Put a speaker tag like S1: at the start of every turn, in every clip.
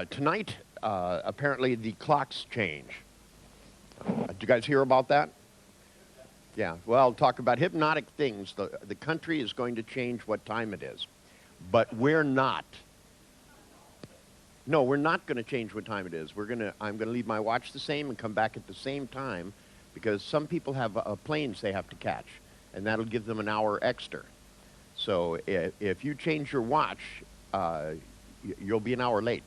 S1: Tonight, apparently the clocks change. Did you guys hear about that? Yeah. Well, talk about hypnotic things. The country is going to change what time it is, but we're not. No, we're not going to change what time it is. I'm going to leave my watch the same and come back at the same time, because some people have planes they have to catch, and that'll give them an hour extra. So if you change your watch, you'll be an hour late.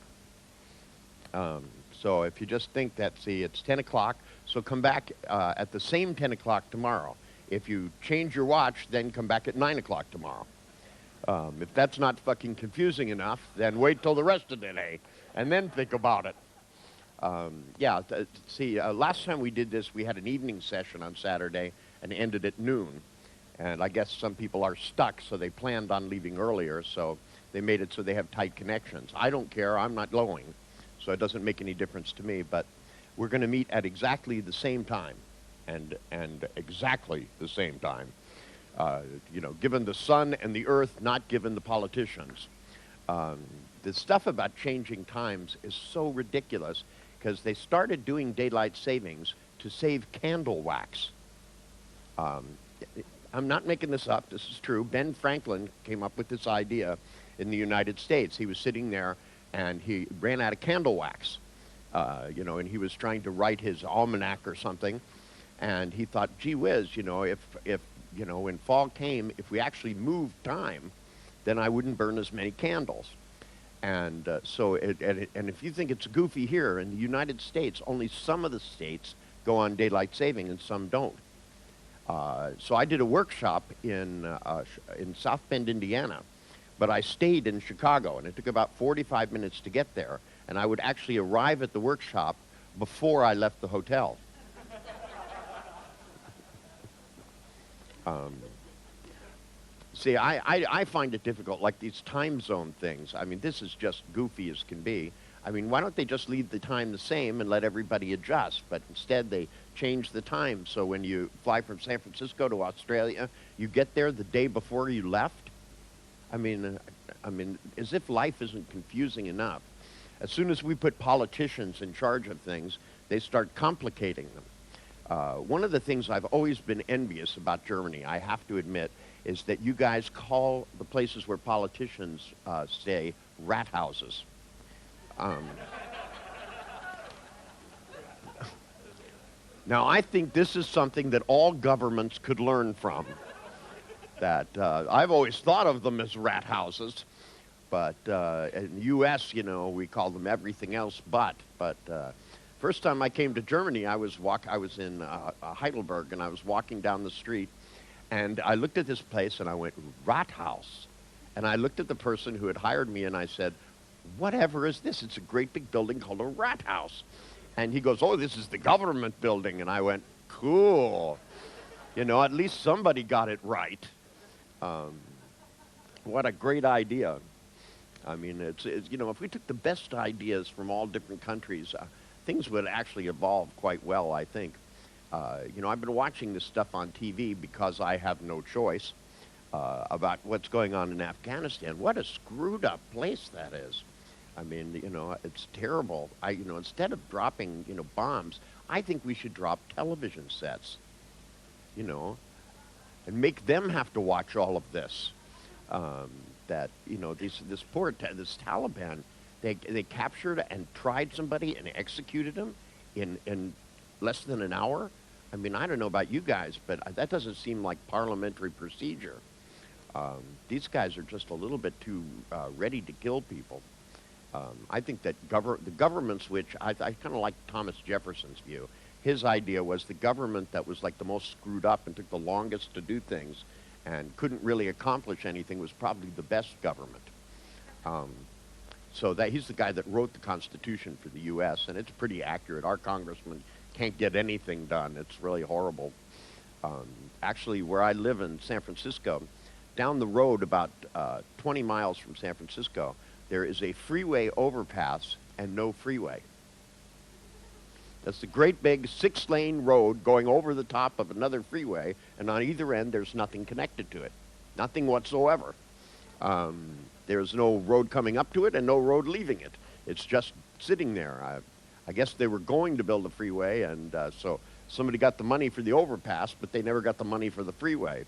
S1: So if you just think that, see, it's 10 o'clock, so come back at the same 10 o'clock tomorrow. If you change your watch, then come back at 9 o'clock tomorrow. If that's not fucking confusing enough, then wait till the rest of the day and then think about it. Last time we did this, we had an evening session on Saturday and ended at noon. And I guess some people are stuck, so they planned on leaving earlier, so they made it so they have tight connections. I don't care. I'm not going, so it doesn't make any difference to me. But we're going to meet at exactly the same time, and exactly the same time. Given the sun and the earth, not given the politicians. The stuff about changing times is so ridiculous, because they started doing daylight savings to save candle wax. I'm not making this up. This is true. Ben Franklin came up with this idea in the United States. He was sitting there, and he ran out of candle wax, and he was trying to write his almanac or something, and he thought, gee whiz, if when fall came, if we actually moved time, then I wouldn't burn as many candles. And and if you think it's goofy here, in the United States, only some of the states go on daylight saving and some don't. So I did a workshop in South Bend, Indiana, but I stayed in Chicago, and it took about 45 minutes to get there, and I would actually arrive at the workshop before I left the hotel. See, I find it difficult, like these time zone things. I mean, this is just goofy as can be. I mean, why don't they just leave the time the same and let everybody adjust? But instead, they change the time. So when you fly from San Francisco to Australia, you get there the day before you left. I mean, as if life isn't confusing enough. As soon as we put politicians in charge of things, they start complicating them. One of the things I've always been envious about Germany, I have to admit, is that you guys call the places where politicians stay rat houses. Now, I think this is something that all governments could learn from. That I've always thought of them as rat houses, but in the U.S., we call them everything else but. First time I came to Germany, I was in Heidelberg, and I was walking down the street, and I looked at this place, and I went, Rathaus. And I looked at the person who had hired me, and I said, whatever is this? It's a great big building called a Rathaus. And he goes, oh, this is the government building. And I went, cool. At least somebody got it right. What a great idea. I mean, it's if we took the best ideas from all different countries, things would actually evolve quite well, I think. I've been watching this stuff on TV because I have no choice about what's going on in Afghanistan. What a screwed up place that is. I mean, it's terrible. Instead of dropping, bombs, I think we should drop television sets, and make them have to watch all of this. This Taliban, they captured and tried somebody and executed him in less than an hour. I mean, I don't know about you guys, but that doesn't seem like parliamentary procedure. These guys are just a little bit too ready to kill people. I think that the governments, which I kind of like Thomas Jefferson's view. His idea was the government that was like the most screwed up and took the longest to do things and couldn't really accomplish anything was probably the best government. So that he's the guy that wrote the Constitution for the U.S., and it's pretty accurate. Our congressman can't get anything done. It's really horrible. Actually, where I live in San Francisco, down the road about 20 miles from San Francisco, there is a freeway overpass and no freeway. That's a great big 6-lane road going over the top of another freeway, and on either end there's nothing connected to it. Nothing whatsoever. There's no road coming up to it and no road leaving it. It's just sitting there. I guess they were going to build a freeway, and so somebody got the money for the overpass, but they never got the money for the freeway.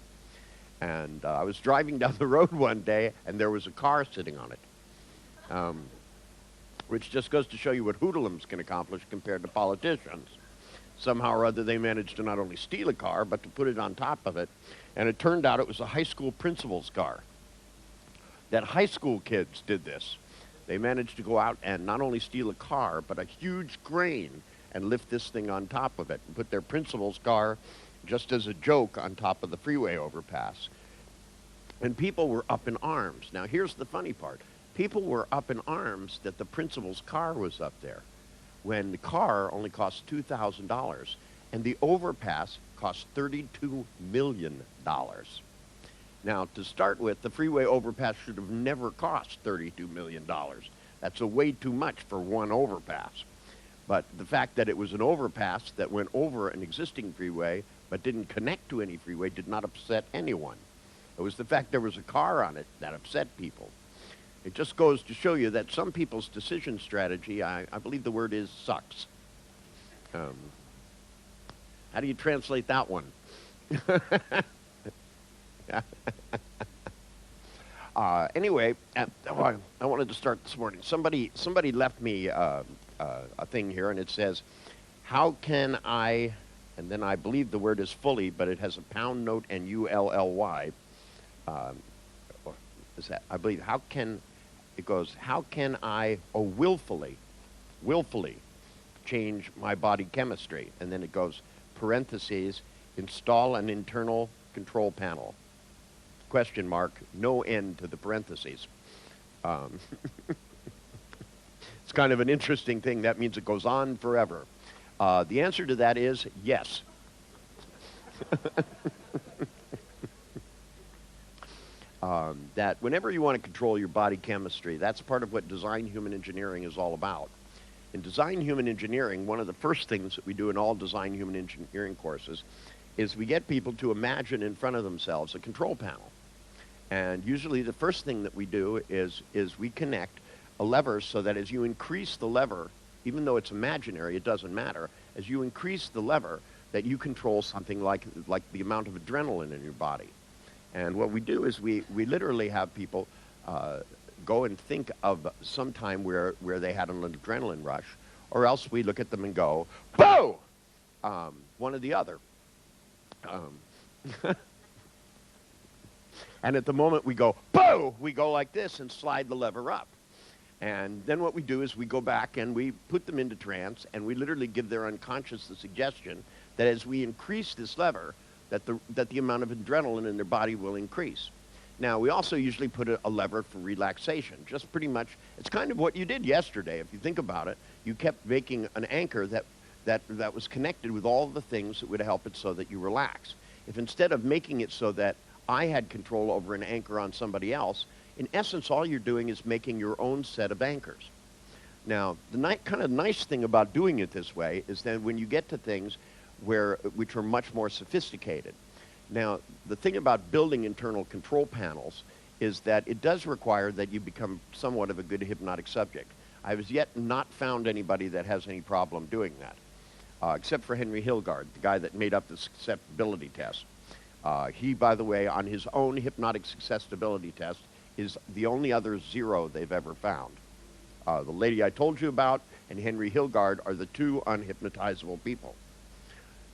S1: And I was driving down the road one day, and there was a car sitting on it, which just goes to show you what hoodlums can accomplish compared to politicians. Somehow or other, they managed to not only steal a car, but to put it on top of it. And it turned out it was a high school principal's car. That high school kids did this. They managed to go out and not only steal a car, but a huge crane and lift this thing on top of it and put their principal's car just as a joke on top of the freeway overpass. And people were up in arms. Now, here's the funny part. People were up in arms that the principal's car was up there, when the car only cost $2,000 and the overpass cost $32 million. Now, to start with, the freeway overpass should have never cost $32 million. That's a way too much for one overpass. But the fact that it was an overpass that went over an existing freeway but didn't connect to any freeway did not upset anyone. It was the fact there was a car on it that upset people. It just goes to show you that some people's decision strategy, I believe the word is, sucks. How do you translate that one? Anyway, I wanted to start this morning. Somebody left me a thing here, and it says, how can I, and then I believe the word is fully, but it has a pound note and ULLY. Is that, I believe, how can, it goes, how can I willfully change my body chemistry? And then it goes, parentheses, install an internal control panel. Question mark, no end to the parentheses. It's kind of an interesting thing. That means it goes on forever. The answer to that is yes. That whenever you want to control your body chemistry, that's part of what design human engineering is all about. In design human engineering, one of the first things that we do in all design human engineering courses is we get people to imagine in front of themselves a control panel. And usually the first thing that we do is we connect a lever so that as you increase the lever, even though it's imaginary, it doesn't matter, as you increase the lever, that you control something like the amount of adrenaline in your body. And what we do is we literally have people go and think of some time where they had an adrenaline rush, or else we look at them and go, "Boo!" One or the other. And at the moment we go, "Boo!" we go like this and slide the lever up. And then what we do is we go back and we put them into trance, and we literally give their unconscious the suggestion that as we increase this lever, that the amount of adrenaline in their body will increase. Now, we also usually put a lever for relaxation. Just pretty much, it's kind of what you did yesterday. If you think about it, you kept making an anchor that was connected with all the things that would help it so that you relax. If instead of making it so that I had control over an anchor on somebody else, in essence, all you're doing is making your own set of anchors. Now, the kind of nice thing about doing it this way is that when you get to things which are much more sophisticated. Now, the thing about building internal control panels is that it does require that you become somewhat of a good hypnotic subject. I have yet not found anybody that has any problem doing that, except for Henry Hilgard, the guy that made up the susceptibility test. He, by the way, on his own hypnotic suggestibility test, is the only other zero they've ever found. The lady I told you about and Henry Hilgard are the two unhypnotizable people.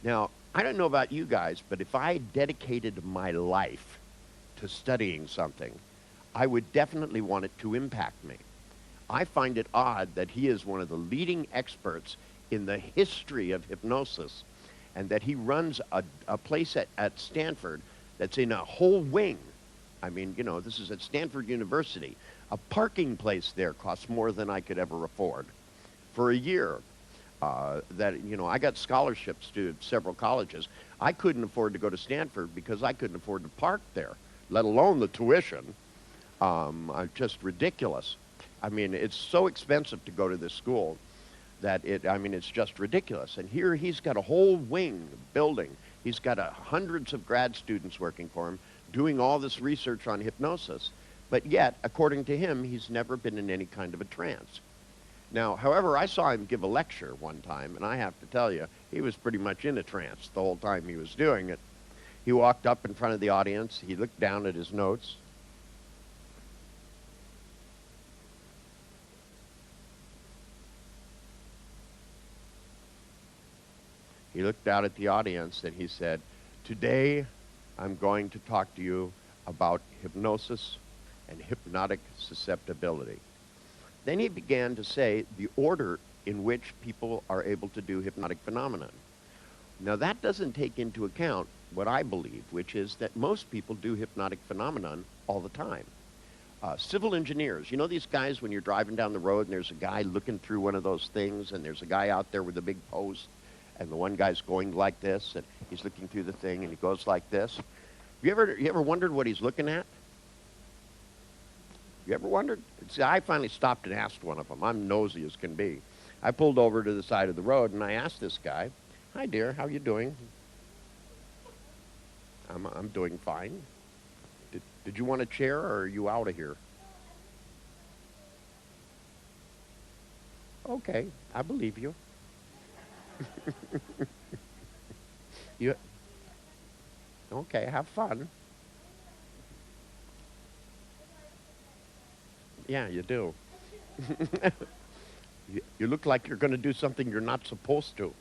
S1: Now, I don't know about you guys, but if I dedicated my life to studying something, I would definitely want it to impact me. I find it odd that he is one of the leading experts in the history of hypnosis, and that he runs a place at Stanford that's in a whole wing. I mean, you know, this is at Stanford University. A parking place there costs more than I could ever afford for a year. I got scholarships to several colleges. I couldn't afford to go to Stanford because I couldn't afford to park there, let alone the tuition. Just ridiculous. I mean, it's so expensive to go to this school that it's just ridiculous. And here he's got a whole wing building. He's got hundreds of grad students working for him, doing all this research on hypnosis. But yet, according to him, he's never been in any kind of a trance. Now, however, I saw him give a lecture one time, and I have to tell you, he was pretty much in a trance the whole time he was doing it. He walked up in front of the audience, he looked down at his notes. He looked out at the audience and he said, "Today I'm going to talk to you about hypnosis and hypnotic susceptibility." Then he began to say the order in which people are able to do hypnotic phenomenon. Now that doesn't take into account what I believe, which is that most people do hypnotic phenomenon all the time. Civil engineers, you know these guys when you're driving down the road and there's a guy looking through one of those things and there's a guy out there with a big post and the one guy's going like this and he's looking through the thing and he goes like this. You ever wondered what he's looking at? You ever wondered? See, I finally stopped and asked one of them. I'm nosy as can be. I pulled over to the side of the road and I asked this guy, "Hi dear, how you doing?" I'm doing fine. Did you want a chair or are you out of here? Okay, I believe you. You okay, have fun. Yeah, you do. You look like you're going to do something you're not supposed to.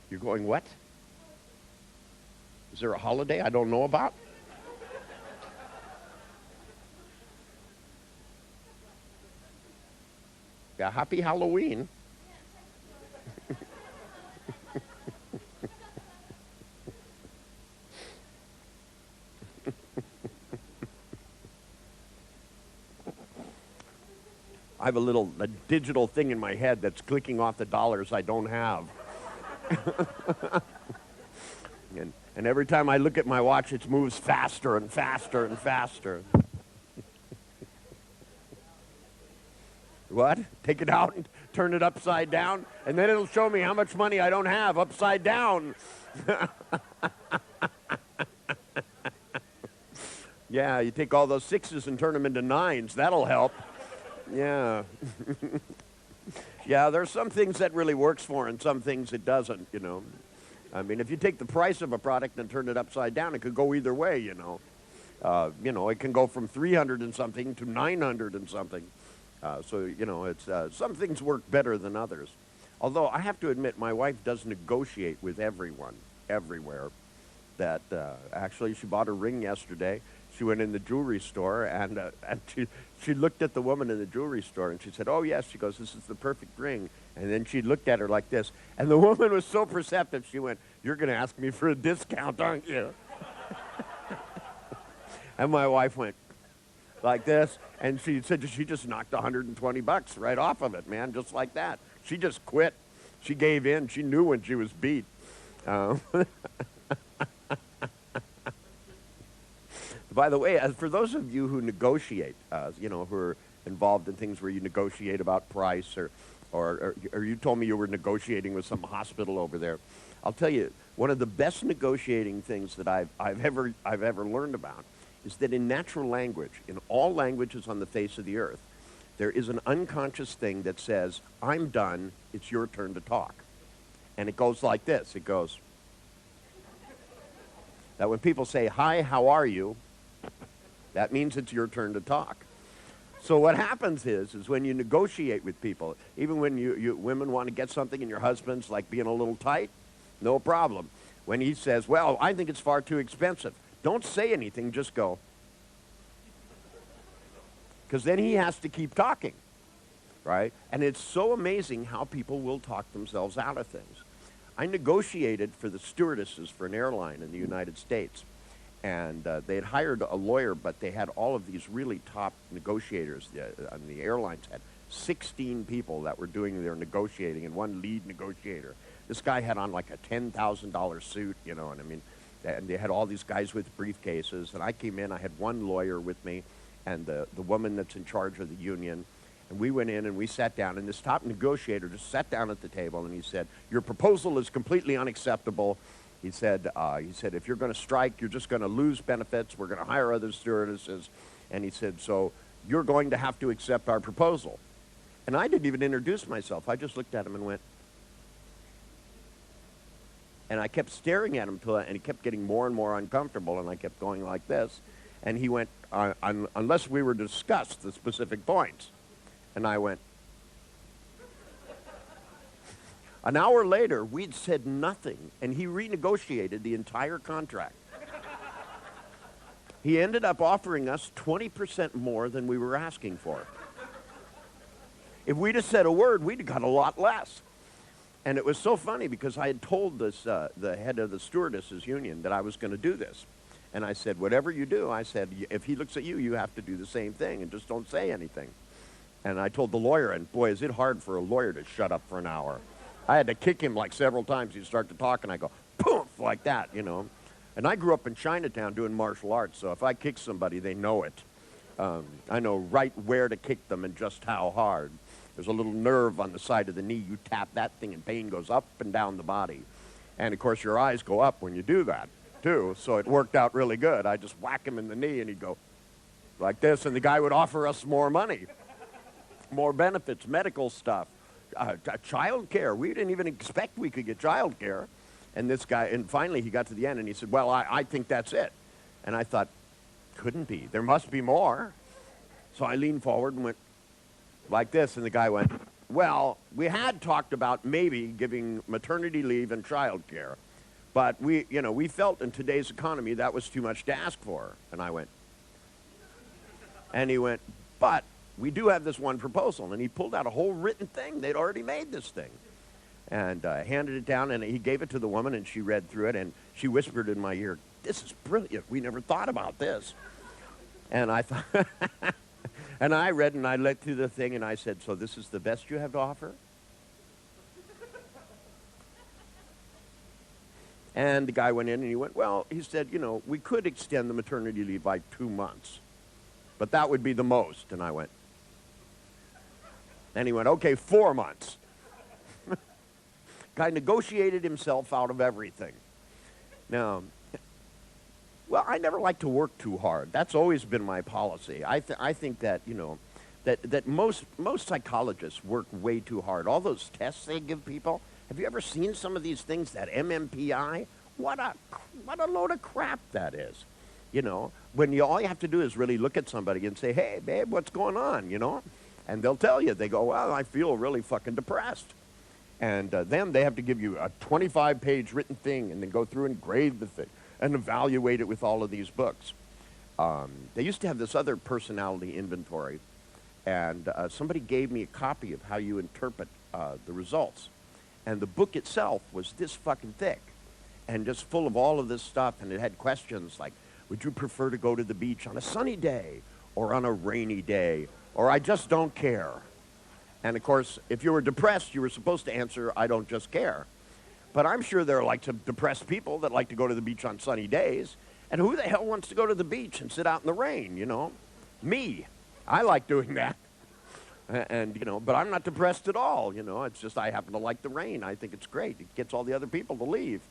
S1: You're going, what? Is there a holiday I don't know about? Yeah, happy Halloween. I have a digital thing in my head that's clicking off the dollars I don't have. And every time I look at my watch, it moves faster and faster and faster. What? Take it out and turn it upside down, and then it'll show me how much money I don't have upside down. Yeah, you take all those sixes and turn them into nines. That'll help. Yeah. Yeah, there's some things that really works for and some things it doesn't, you know. I mean, if you take the price of a product and turn it upside down, it could go either way, you know. It can go from 300 and something to 900 and something. So, you know, it's some things work better than others. Although I have to admit, my wife does negotiate with everyone, everywhere. That actually, she bought a ring yesterday. She went in the jewelry store, and she looked at the woman in the jewelry store, and she said, "Oh, yes." She goes, "This is the perfect ring." And then she looked at her like this, and the woman was so perceptive, she went, "You're going to ask me for a discount, aren't you?" And my wife went like this, and she said she just knocked $120 right off of it, man, just like that. She just quit. She gave in. She knew when she was beat. By the way, for those of you who negotiate, who are involved in things where you negotiate about price, or you told me you were negotiating with some hospital over there, I'll tell you, one of the best negotiating things that I've ever learned about is that in natural language, in all languages on the face of the earth, there is an unconscious thing that says, "I'm done, it's your turn to talk." And it goes like this. It goes, that when people say, "Hi, how are you?" that means it's your turn to talk. So what happens is when you negotiate with people, even when you women want to get something and your husband's like being a little tight, no problem. When he says, "Well, I think it's far too expensive," don't say anything, just go. Because then he has to keep talking, right? And it's so amazing how people will talk themselves out of things. I negotiated for the stewardesses for an airline in the United States. And they had hired a lawyer, but they had all of these really top negotiators. The airlines had 16 people that were doing their negotiating and one lead negotiator. This guy had on like a $10,000 suit, you know, and I mean, and they had all these guys with briefcases. And I came in, I had one lawyer with me and the woman that's in charge of the union. And we went in and we sat down, and this top negotiator just sat down at the table and he said, "Your proposal is completely unacceptable." He said, "If you're going to strike, you're just going to lose benefits. We're going to hire other stewardesses." And he said, "So you're going to have to accept our proposal." And I didn't even introduce myself. I just looked at him and went, and I kept staring at him and he kept getting more and more uncomfortable, and I kept going like this. And he went, unless we were to discuss the specific points. And I went. An hour later, we'd said nothing, and he renegotiated the entire contract. He ended up offering us 20% more than we were asking for. If we'd have said a word, we'd have got a lot less. And it was so funny because I had told this, the head of the stewardesses union that I was going to do this. And I said, whatever you do, I said, if he looks at you, you have to do the same thing and just don't say anything. And I told the lawyer, and boy, is it hard for a lawyer to shut up for an hour. I had to kick him like several times. He'd start to talk, and I go, poof, like that, you know. And I grew up in Chinatown doing martial arts, so if I kick somebody, they know it. I know right where to kick them and just how hard. There's a little nerve on the side of the knee. You tap that thing, and pain goes up and down the body. And, of course, your eyes go up when you do that, too. So it worked out really good. I just whack him in the knee, and he'd go like this, and the guy would offer us more money, more benefits, medical stuff. Child care. We didn't even expect we could get child care. And this guy, and finally he got to the end and he said, well, I think that's it. And I thought, couldn't be. There must be more. So I leaned forward and went like this, and the guy went, well, we had talked about maybe giving maternity leave and child care, but we felt in today's economy that was too much to ask for. And I went, and he went, but we do have this one proposal. And he pulled out a whole written thing. They'd already made this thing. And handed it down, and he gave it to the woman, and she read through it, and she whispered in my ear, this is brilliant. We never thought about this. And I thought, and I read, and I read through the thing, and I said, so this is the best you have to offer? And the guy went in, and he went, well, he said, we could extend the maternity leave by 2 months, but that would be the most. And I went, and he went, okay, 4 months. Guy negotiated himself out of everything. Now, well, I never like to work too hard. That's always been my policy. I think that, that most psychologists work way too hard. All those tests they give people, have you ever seen some of these things, that MMPI? What a load of crap that is. When all you have to do is really look at somebody and say, hey, babe, what's going on, And they'll tell you. They go, well, I feel really fucking depressed. And then they have to give you a 25-page written thing and then go through and grade the thing and evaluate it with all of these books. They used to have this other personality inventory, and somebody gave me a copy of how you interpret the results. And the book itself was this fucking thick and just full of all of this stuff, and it had questions like, would you prefer to go to the beach on a sunny day or on a rainy day, or I just don't care? And, of course, if you were depressed, you were supposed to answer, I don't just care. But I'm sure there are like some depressed people that like to go to the beach on sunny days. And who the hell wants to go to the beach and sit out in the rain, Me. I like doing that. And, but I'm not depressed at all, It's just I happen to like the rain. I think it's great. It gets all the other people to leave.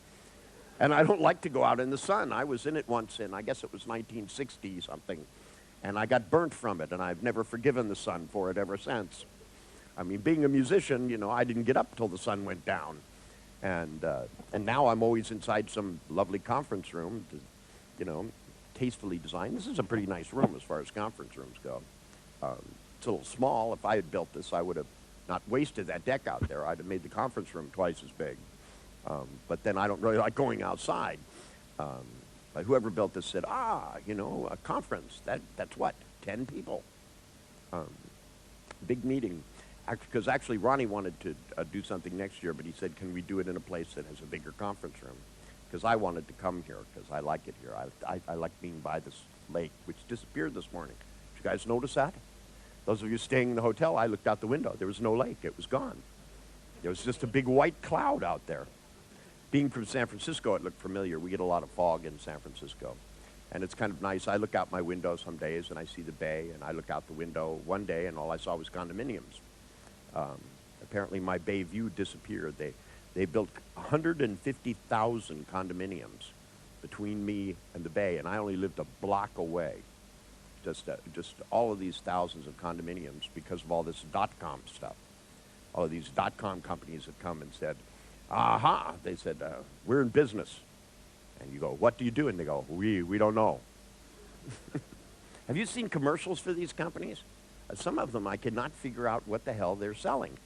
S1: And I don't like to go out in the sun. I was in it once in, I guess it was 1960-something. And I got burnt from it, and I've never forgiven the sun for it ever since. I mean, being a musician, I didn't get up till the sun went down. And now I'm always inside some lovely conference room, tastefully designed. This is a pretty nice room as far as conference rooms go. It's a little small. If I had built this, I would have not wasted that deck out there. I'd have made the conference room twice as big. But then I don't really like going outside. But whoever built this said, a conference, that's what, 10 people? Big meeting. Because actually Ronnie wanted to do something next year, but he said, can we do it in a place that has a bigger conference room? Because I wanted to come here, because I like it here. I like being by this lake, which disappeared this morning. Did you guys notice that? Those of you staying in the hotel, I looked out the window. There was no lake. It was gone. There was just a big white cloud out there. Being from San Francisco, it looked familiar. We get a lot of fog in San Francisco. And it's kind of nice. I look out my window some days, and I see the bay, and I look out the window one day, and all I saw was condominiums. Apparently my bay view disappeared. They built 150,000 condominiums between me and the bay, and I only lived a block away. just all of these thousands of condominiums because of all this dot-com stuff. All of these dot-com companies have come and said, aha, they said, we're in business. And you go, what do you do? And they go, we don't know. Have you seen commercials for these companies? Some of them I cannot figure out what the hell they're selling.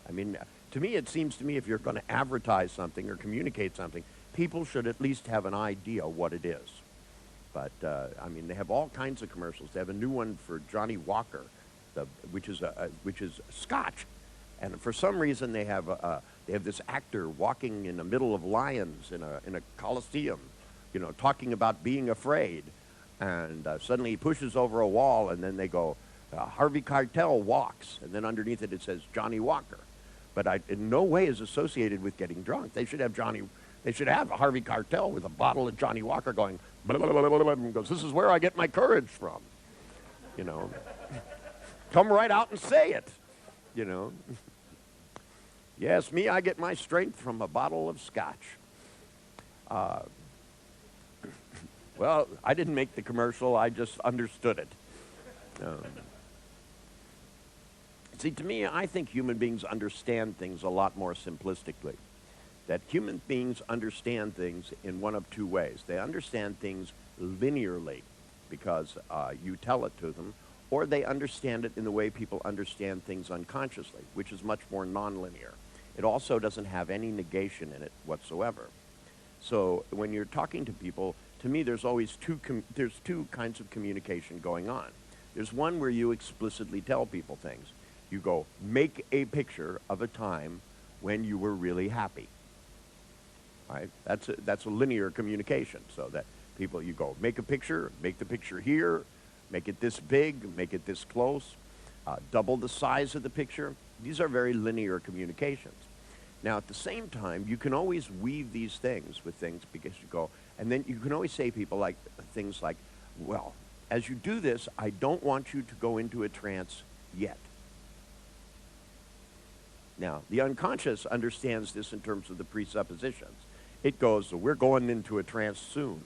S1: I mean, to me, it seems to me if you're going to advertise something or communicate something, people should at least have an idea what it is. But, I mean, they have all kinds of commercials. They have a new one for Johnny Walker, which is Scotch. And for some reason, they have this actor walking in the middle of lions in a coliseum, you know, talking about being afraid. And suddenly he pushes over a wall, and then they go, Harvey Keitel walks. And then underneath it, it says Johnny Walker. But in no way is associated with getting drunk. They should have Harvey Keitel with a bottle of Johnny Walker going, blah, blah, blah, blah, blah, and goes, this is where I get my courage from. You know, come right out and say it, you know. Yes, me, I get my strength from a bottle of Scotch. Well, I didn't make the commercial, I just understood it. See, to me, I think human beings understand things a lot more simplistically. That human beings understand things in one of two ways. They understand things linearly because you tell it to them, or they understand it in the way people understand things unconsciously, which is much more nonlinear. It also doesn't have any negation in it whatsoever. So when you're talking to people, to me, there's always two kinds of communication going on. There's one where you explicitly tell people things. You go, make a picture of a time when you were really happy. Right? That's a linear communication. So that people, you go, make a picture, make the picture here, make it this big, make it this close, double the size of the picture. These are very linear communications. Now, at the same time, you can always weave these things with things because you go, and then you can always say things like, well, as you do this, I don't want you to go into a trance yet. Now, the unconscious understands this in terms of the presuppositions. It goes, we're going into a trance soon.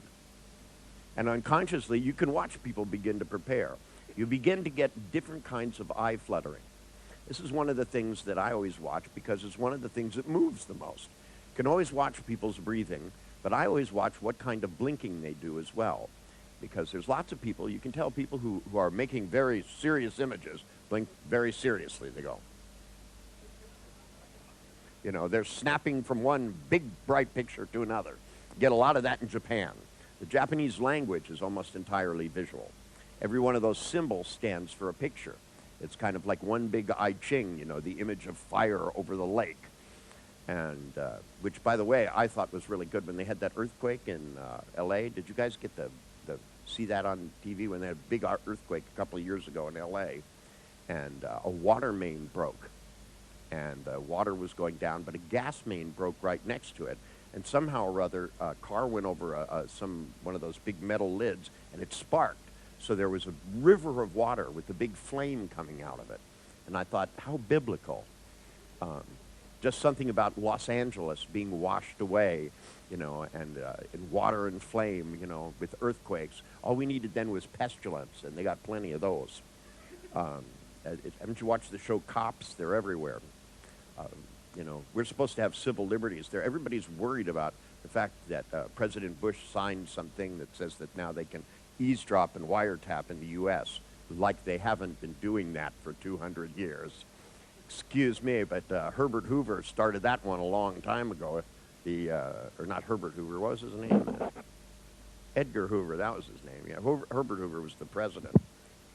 S1: And unconsciously, you can watch people begin to prepare. You begin to get different kinds of eye fluttering. This is one of the things that I always watch because it's one of the things that moves the most. You can always watch people's breathing, but I always watch what kind of blinking they do as well. Because there's lots of people, you can tell people who are making very serious images blink very seriously. They go. You know, they're snapping from one big, bright picture to another. You get a lot of that in Japan. The Japanese language is almost entirely visual. Every one of those symbols stands for a picture. It's kind of like one big I Ching, you know, the image of fire over the lake. And, which, by the way, I thought was really good when they had that earthquake in L.A. Did you guys get see that on TV when they had a big earthquake a couple of years ago in L.A. and a water main broke. And water was going down, but a gas main broke right next to it. And somehow or other, a car went over one of those big metal lids, and it sparked. So there was a river of water with a big flame coming out of it. And I thought, how biblical. Just something about Los Angeles being washed away, you know, and in water and flame, you know, with earthquakes. All we needed then was pestilence, and they got plenty of those. Haven't you watched the show Cops? They're everywhere. You know, we're supposed to have civil liberties there. Everybody's worried about the fact that President Bush signed something that says that now they can eavesdrop and wiretap in the U.S. like they haven't been doing that for 200 years. Excuse me, but Herbert Hoover started that one a long time ago. Or not Herbert Hoover, what was his name? Edgar Hoover, that was his name. Yeah, Herbert Hoover was the president.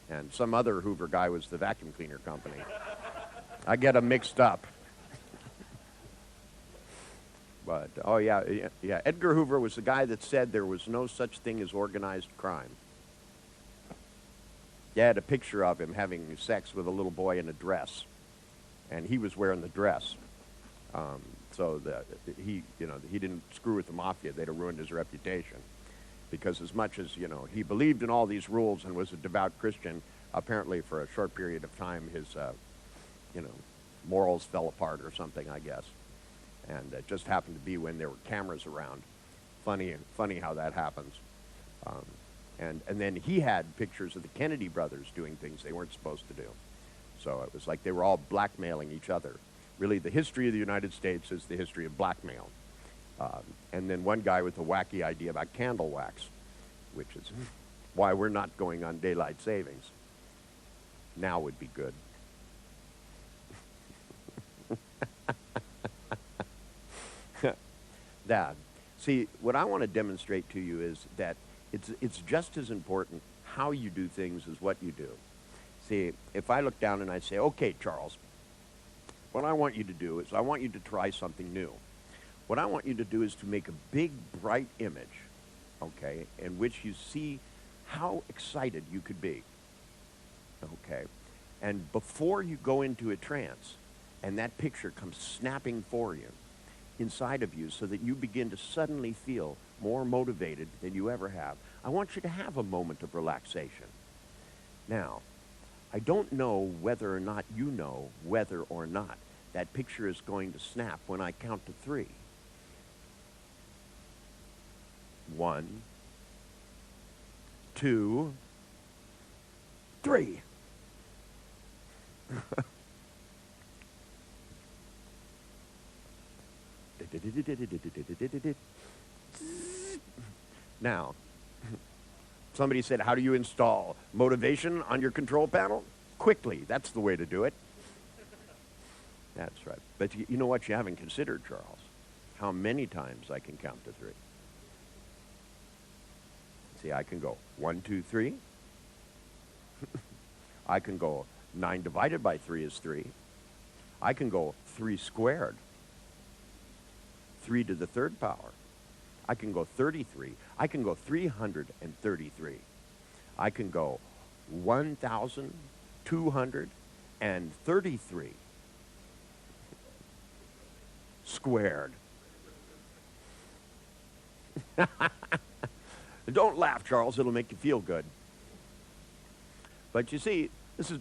S1: And some other Hoover guy was the vacuum cleaner company. I get them mixed up. But, oh yeah, Edgar Hoover was the guy that said there was no such thing as organized crime. They had a picture of him having sex with a little boy in a dress. And he was wearing the dress. So he didn't screw with the mafia. They'd have ruined his reputation. Because as much as, you know, he believed in all these rules and was a devout Christian, apparently for a short period of time his, morals fell apart or something, I guess. And it just happened to be when there were cameras around. Funny how that happens. And then he had pictures of the Kennedy brothers doing things they weren't supposed to do. So it was like they were all blackmailing each other. Really, the history of the United States is the history of blackmail. And then one guy with a wacky idea about candle wax, which is why we're not going on daylight savings. Now would be good. That. See, what I want to demonstrate to you is that it's just as important how you do things as what you do. See, if I look down and I say, okay, Charles, what I want you to do is I want you to try something new. What I want you to do is to make a big, bright image, okay, in which you see how excited you could be, okay? And before you go into a trance, and that picture comes snapping for you, inside of you, so that you begin to suddenly feel more motivated than you ever have, I want you to have a moment of relaxation. Now, I don't know whether or not you know whether or not that picture is going to snap when I count to 3. 1, 2, 3. Now, somebody said, how do you install motivation on your control panel? Quickly. That's the way to do it. That's right. But you know what you haven't considered, Charles? How many times I can count to 3. See, I can go 1, 2, 3. I can go 9 divided by 3 is 3. I can go 3 squared. 3 to the 3rd power. I can go 33. I can go 333. I can go 1,233 squared. Don't laugh, Charles. It'll make you feel good. But you see, this is...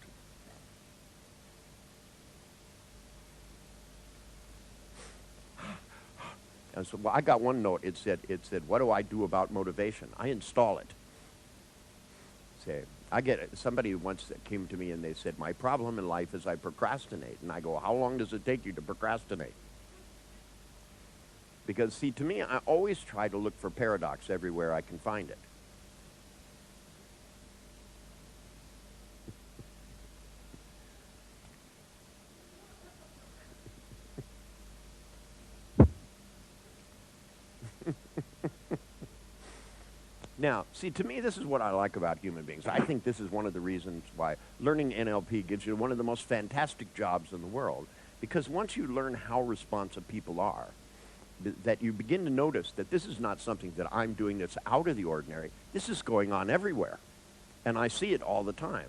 S1: And so, well, I got one note. It said, what do I do about motivation? I install it. Say, I get it. Somebody once came to me and they said, my problem in life is I procrastinate. And I go, how long does it take you to procrastinate? Because, see, to me, I always try to look for paradox everywhere I can find it. Now, see, to me, this is what I like about human beings. I think this is one of the reasons why learning NLP gives you one of the most fantastic jobs in the world. Because once you learn how responsive people are, that you begin to notice that this is not something that I'm doing that's out of the ordinary. This is going on everywhere. And I see it all the time.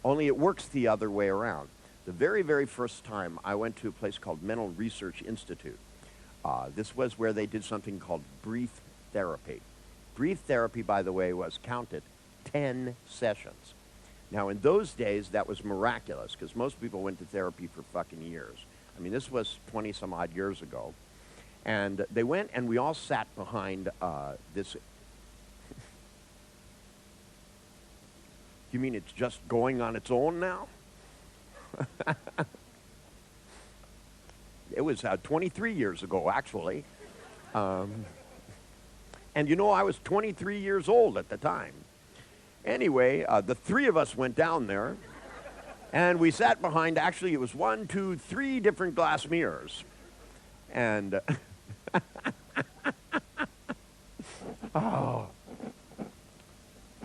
S1: Only it works the other way around. The very, very first time I went to a place called Mental Research Institute, this was where they did something called brief therapy. Brief therapy, by the way, was counted 10 sessions. Now, in those days, that was miraculous, because most people went to therapy for fucking years. I mean, this was 20-some-odd years ago. And they went, and we all sat behind this. You mean it's just going on its own now? It was 23 years ago, actually. And you know, I was 23 years old at the time. Anyway, the 3 of us went down there, and we sat behind, actually, it was 1, 2, 3 different glass mirrors. And, oh,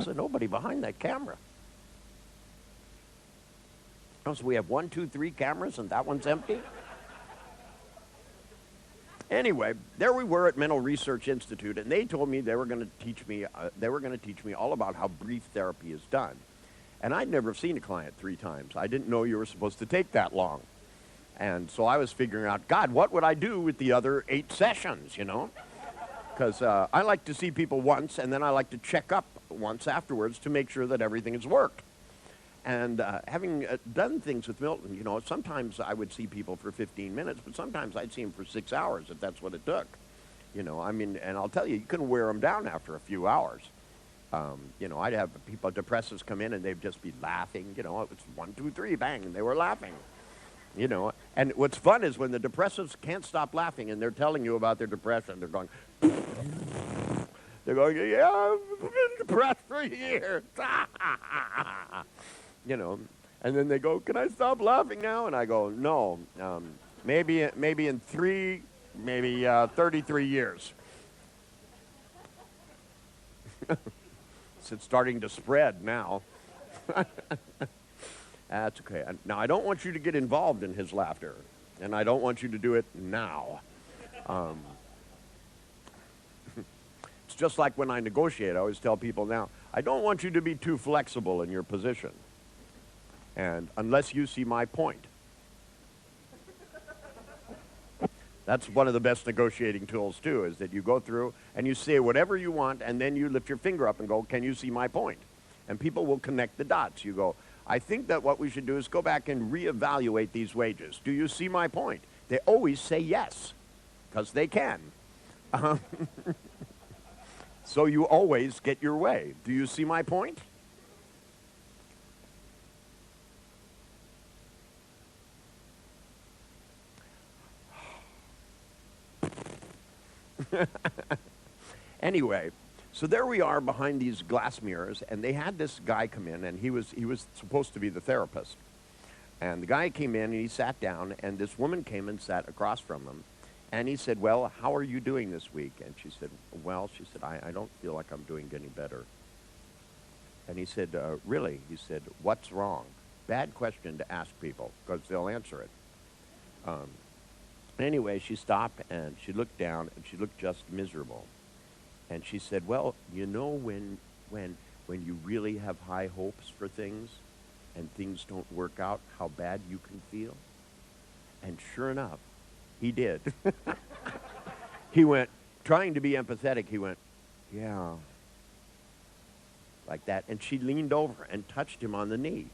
S1: so nobody behind that camera. Oh, so we have 1, 2, 3 cameras, and that one's empty? Anyway, there we were at Mental Research Institute, and they told me they were going to teach me all about how brief therapy is done. And I'd never seen a client 3 times. I didn't know you were supposed to take that long. And so I was figuring out, God, what would I do with the other 8 sessions, you know? Because I like to see people once, and then I like to check up once afterwards to make sure that everything has worked. And having done things with Milton, you know, sometimes I would see people for 15 minutes, but sometimes I'd see them for 6 hours if that's what it took. You know, I mean, and I'll tell you, you couldn't wear them down after a few hours. You know, I'd have people, depressives come in and they'd just be laughing. You know, it was 1, 2, 3, bang, and they were laughing. You know, and what's fun is when the depressives can't stop laughing and they're telling you about their depression, they're going, yeah, I've been depressed for years. You know, and then they go, can I stop laughing now? And I go, no, maybe in 33 years. It's starting to spread now. That's okay. Now, I don't want you to get involved in his laughter, and I don't want you to do it now. It's just like when I negotiate. I always tell people now, I don't want you to be too flexible in your position, and unless you see my point. That's one of the best negotiating tools, too, is that you go through and you say whatever you want, and then you lift your finger up and go, can you see my point? And people will connect the dots. You go, I think that what we should do is go back and reevaluate these wages. Do you see my point? They always say yes, because they can. So you always get your way. Do you see my point? Anyway, so there we are behind these glass mirrors, and they had this guy come in, and he was supposed to be the therapist. And the guy came in, and he sat down, and this woman came and sat across from him. And he said, well, how are you doing this week? And she said, well, I don't feel like I'm doing any better. And he said, really? He said, what's wrong? Bad question to ask people, because they'll answer it. Anyway, she stopped, and she looked down, and she looked just miserable. And she said, well, you know when you really have high hopes for things and things don't work out, how bad you can feel? And sure enough, he did. He went, trying to be empathetic, he went, yeah, like that. And she leaned over and touched him on the knee.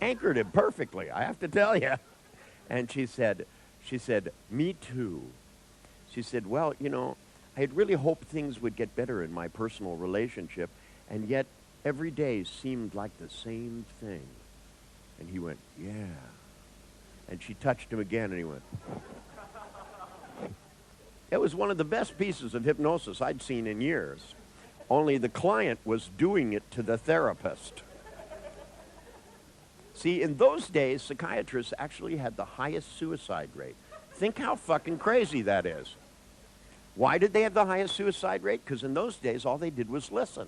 S1: Anchored him perfectly, I have to tell you. And she said, me too. She said, well, you know, I had really hoped things would get better in my personal relationship, and yet every day seemed like the same thing. And he went, yeah. And she touched him again, and he went. It was one of the best pieces of hypnosis I'd seen in years. Only the client was doing it to the therapist. See, in those days, psychiatrists actually had the highest suicide rate. Think how fucking crazy that is. Why did they have the highest suicide rate? Because in those days, all they did was listen.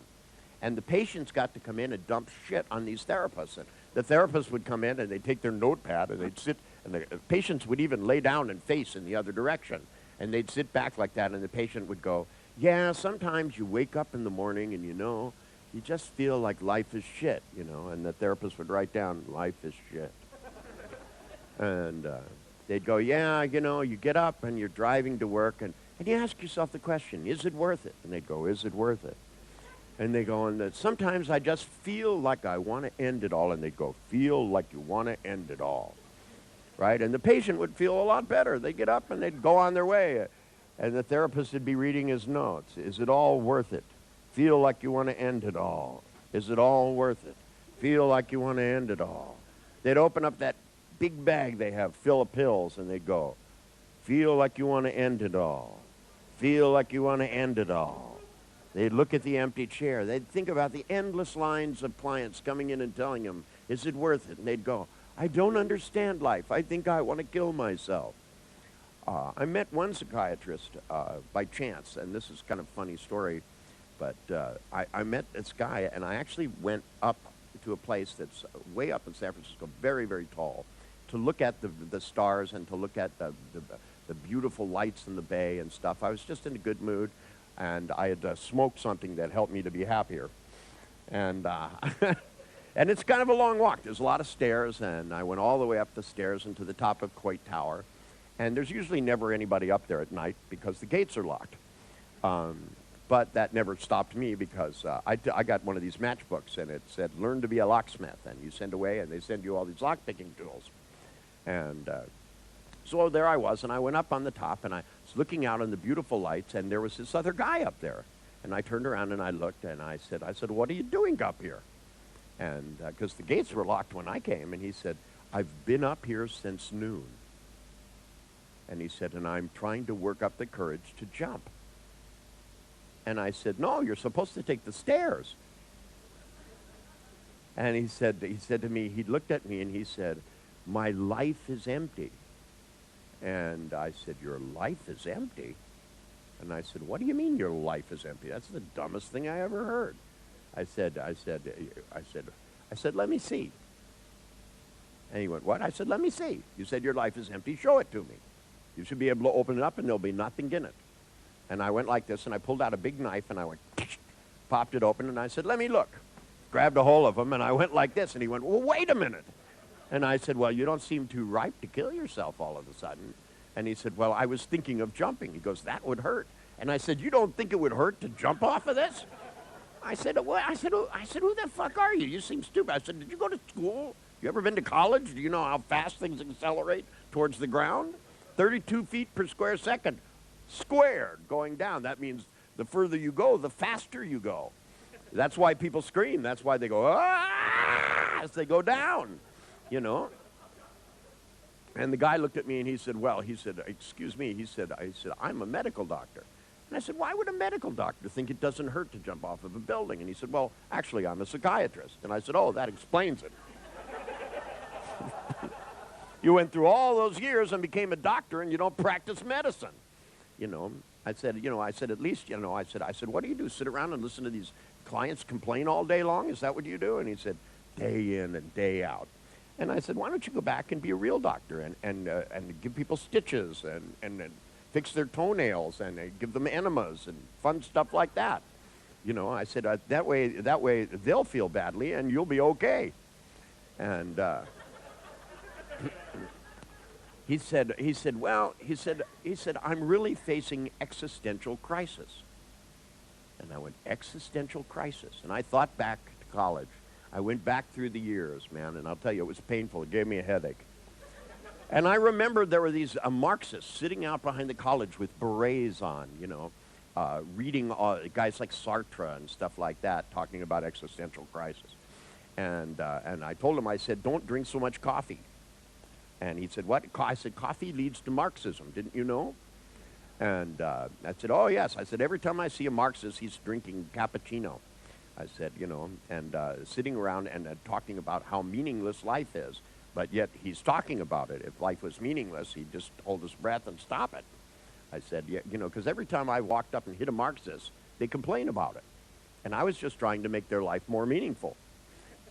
S1: And the patients got to come in and dump shit on these therapists. And the therapists would come in and they'd take their notepad and they'd sit, and the patients would even lay down and face in the other direction. And they'd sit back like that, and the patient would go, yeah, sometimes you wake up in the morning and, you know, you just feel like life is shit, you know. And the therapist would write down, life is shit. And they'd go, yeah, you know, you get up and you're driving to work, and you ask yourself the question, is it worth it? And they'd go, is it worth it? And they go, and sometimes I just feel like I want to end it all. And they'd go, feel like you want to end it all. Right? And the patient would feel a lot better. They'd get up and they'd go on their way. And the therapist would be reading his notes. Is it all worth it? Feel like you want to end it all. Is it all worth it? Feel like you want to end it all. They'd open up that big bag they have full of pills, and they'd go, feel like you want to end it all. Feel like you want to end it all. They'd look at the empty chair. They'd think about the endless lines of clients coming in and telling them, is it worth it? And they'd go, I don't understand life. I think I want to kill myself. I met one psychiatrist by chance, and this is kind of a funny story, but I met this guy, and I actually went up to a place that's way up in San Francisco, very, very tall, to look at the stars and to look at the beautiful lights in the bay and stuff. I was just in a good mood, and I had smoked something that helped me to be happier. And and it's kind of a long walk. There's a lot of stairs, and I went all the way up the stairs into the top of Coit Tower. And there's usually never anybody up there at night because the gates are locked. But that never stopped me because I got one of these matchbooks, and it said, learn to be a locksmith. And you send away, and they send you all these lock-picking tools. And so there I was, and I went up on the top, and I was looking out on the beautiful lights, and there was this other guy up there. And I turned around and I looked and I said, what are you doing up here? And because the gates were locked when I came, and he said, I've been up here since noon. And he said, and I'm trying to work up the courage to jump. And I said, no, you're supposed to take the stairs. And he said to me, he looked at me and he said, my life is empty. And I said, your life is empty? And I said, what do you mean your life is empty? That's the dumbest thing I ever heard. I said, let me see. And he went, what? I said, let me see. You said your life is empty. Show it to me. You should be able to open it up and there'll be nothing in it. And I went like this, and I pulled out a big knife, and I went, popped it open, and I said, let me look. Grabbed a hold of him, and I went like this, and he went, well, wait a minute. And I said, well, you don't seem too ripe to kill yourself all of a sudden. And he said, well, I was thinking of jumping. He goes, that would hurt. And I said, you don't think it would hurt to jump off of this? I said, well, I said, who the fuck are you? You seem stupid. I said, did you go to school? You ever been to college? Do you know how fast things accelerate towards the ground? 32 feet per square second, squared, going down. That means the further you go, the faster you go. That's why people scream. That's why they go, ah, as they go down, you know. And the guy looked at me and he said, well, he said, excuse me. He said, I'm a medical doctor. And I said, why would a medical doctor think it doesn't hurt to jump off of a building? And he said, well, actually, I'm a psychiatrist. And I said, oh, that explains it. You went through all those years and became a doctor and you don't practice medicine. You know, I said, at least, I said, what do you do? Sit around and listen to these clients complain all day long? Is that what you do? And he said, day in and day out. And I said, why don't you go back and be a real doctor and give people stitches and fix their toenails and give them enemas and fun stuff like that. You know, I said, that way they'll feel badly and you'll be okay. And he said, I'm really facing existential crisis. And I went, existential crisis. And I thought back to college. I went back through the years, man, and I'll tell you, it was painful. It gave me a headache. And I remembered there were these Marxists sitting out behind the college with berets on, reading guys like Sartre and stuff like that, talking about existential crisis. And I told him, I said, don't drink so much coffee. And he said, what? I said, coffee leads to Marxism, didn't you know? And I said, oh, yes. I said, every time I see a Marxist, he's drinking cappuccino. I said, and sitting around and talking about how meaningless life is. But yet he's talking about it. If life was meaningless, he'd just hold his breath and stop it. I said, yeah, because every time I walked up and hit a Marxist, they complain about it. And I was just trying to make their life more meaningful.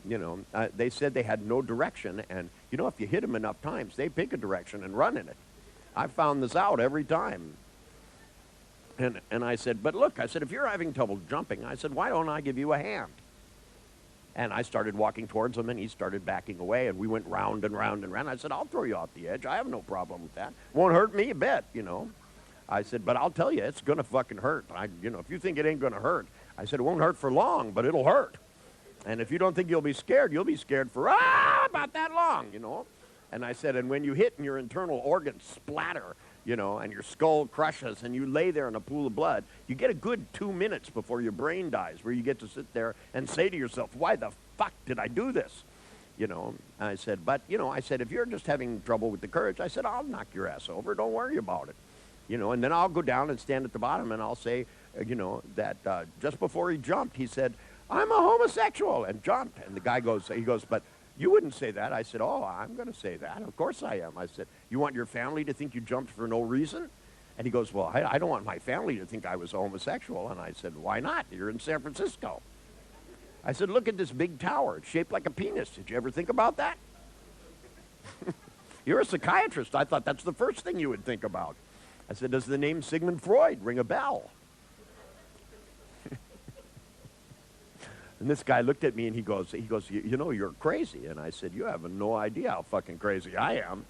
S1: They said they had no direction. And, if you hit them enough times, they pick a direction and run in it. I found this out every time. And I said, but look, I said, if you're having trouble jumping, I said, why don't I give you a hand? And I started walking towards him, and he started backing away, and we went round and round and round. I said, I'll throw you off the edge. I have no problem with that. Won't hurt me a bit, I said, but I'll tell you, it's going to fucking hurt. If you think it ain't going to hurt, I said, it won't hurt for long, but it'll hurt. And if you don't think you'll be scared for about that long, And I said, and when you hit and your internal organs splatter, and your skull crushes and you lay there in a pool of blood, you get a good 2 minutes before your brain dies, where you get to sit there and say to yourself, why the fuck did I do this? I said, but, if you're just having trouble with the courage, I said, I'll knock your ass over. Don't worry about it. And then I'll go down and stand at the bottom and I'll say, that just before he jumped, he said, I'm a homosexual, and jumped. And the guy goes, but you wouldn't say that. I said, oh, I'm going to say that. Of course I am. I said, you want your family to think you jumped for no reason? And he goes, well, I don't want my family to think I was a homosexual. And I said, why not? You're in San Francisco. I said, look at this big tower. It's shaped like a penis. Did you ever think about that? You're a psychiatrist. I thought that's the first thing you would think about. I said, does the name Sigmund Freud ring a bell? And this guy looked at me and he goes, you're crazy. And I said, you have no idea how fucking crazy I am.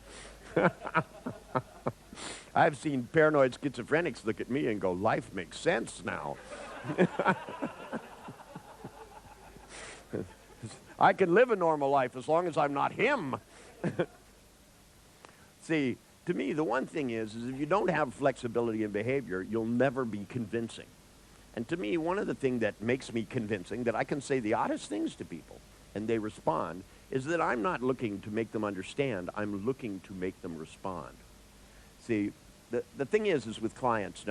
S1: I've seen paranoid schizophrenics look at me and go, life makes sense now. I can live a normal life as long as I'm not him. See, to me, the one thing is if you don't have flexibility in behavior, you'll never be convincing. And to me, one of the things that makes me convincing that I can say the oddest things to people and they respond is that I'm not looking to make them understand. I'm looking to make them respond. See, the thing is with clients,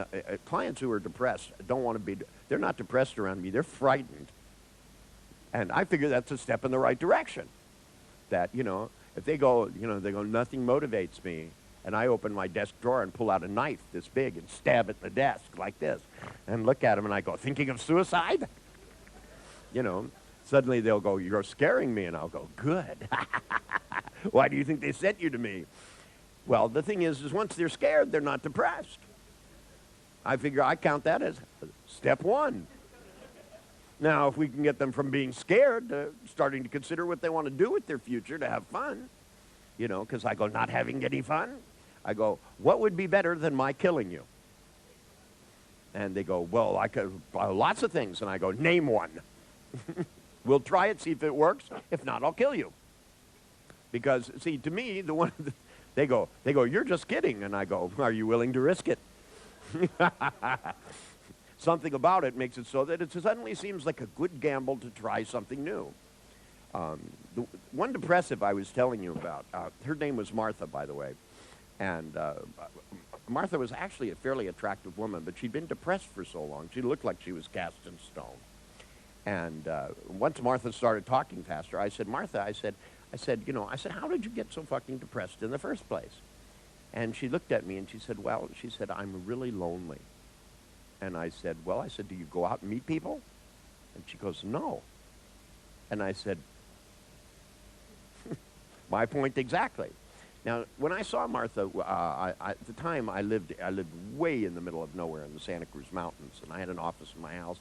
S1: clients who are depressed don't want to be, they're not depressed around me, they're frightened. And I figure that's a step in the right direction. That, you know, if they go, nothing motivates me, and I open my desk drawer and pull out a knife this big and stab at the desk like this, and look at them and I go, thinking of suicide? You know, suddenly they'll go, you're scaring me, and I'll go, good. Why do you think they sent you to me? Well, the thing is once they're scared, they're not depressed. I figure I count that as step one. Now, if we can get them from being scared to starting to consider what they want to do with their future to have fun, you know, because I go, not having any fun? I go, what would be better than my killing you? And they go, well, I could, lots of things. And I go, name one. We'll try it, see if it works. If not, I'll kill you. Because, see, to me, they go, you're just kidding. And I go, are you willing to risk it? Something about it makes it so that it suddenly seems like a good gamble to try something new. The one depressive I was telling you about, her name was Martha, by the way. And Martha was actually a fairly attractive woman, but she'd been depressed for so long, she looked like she was cast in stone. And once Martha started talking faster, I said, Martha, I said, how did you get so fucking depressed in the first place? And she looked at me and she said, I'm really lonely. And I said, do you go out and meet people? And she goes, no. And I said, my point exactly. Now, when I saw Martha, at the time I lived way in the middle of nowhere in the Santa Cruz Mountains, and I had an office in my house.